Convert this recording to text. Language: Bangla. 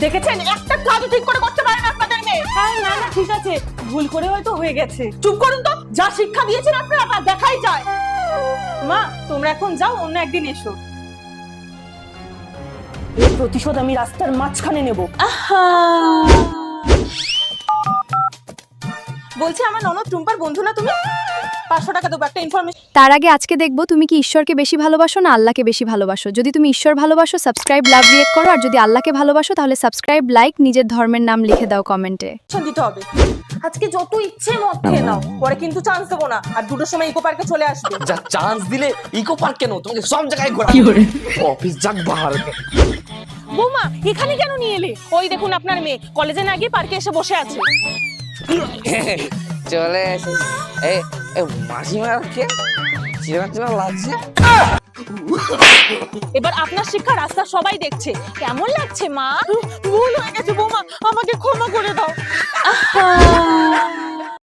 দেখেছেন একটা কাজও ঠিক করে করতে পারে না আপনাদের মেয়ে। হ্যাঁ না না ঠিক আছে, ভুল করে হয়তো হয়ে গেছে। চুপ করুন তো, যা শিক্ষা দিয়েছেন আপনারা তা দেখাই যায়। মা তোমরা এখন যাও, অন্য একদিন এসো। এর প্রতিশোধ আমি রাস্তার মাঝখানে নেব। বলছি আমার ননদ টুম্পার বন্ধু না তুমি? 500 টাকা দেবো, একটা ইনফরমেশন। তার আগে আজকে দেখবো তুমি কি ঈশ্বরকে বেশি ভালোবাসো না আল্লাহকে বেশি ভালোবাসো। যদি তুমি ঈশ্বর ভালোবাসো সাবস্ক্রাইব লাভ রিয়েক্ট করো, আর যদি আল্লাহকে ভালোবাসো তাহলে সাবস্ক্রাইব লাইক নিজের ধর্মের নাম লিখে দাও কমেন্টে। দিতে হবে। আজকে যত ইচ্ছে মদ খেয়ে নাও, পরে কিন্তু চান্স দেবো না। আর 2টোর সময় ইকো পার্কে চলে আসবে। যা চান্স দিলে ইকো পার্ক কেন, তোমাকে সব জায়গায় ঘোরাবো। অফিস যাক বাহার। বৌমা এখানে কেন নিয়ে এলে? ওই দেখুন আপনার মেয়ে কলেজে না গিয়ে পার্কে এসে বসে আছে। চলে এসেছি। মাসিমাকে চেনা চেনা লাগছে। এবার আপনার শিক্ষা রাস্তা সবাই দেখছে। কেমন লাগছে মা? ভুল হয়ে গেছে বৌমা, আমাকে ক্ষমা করে দাও।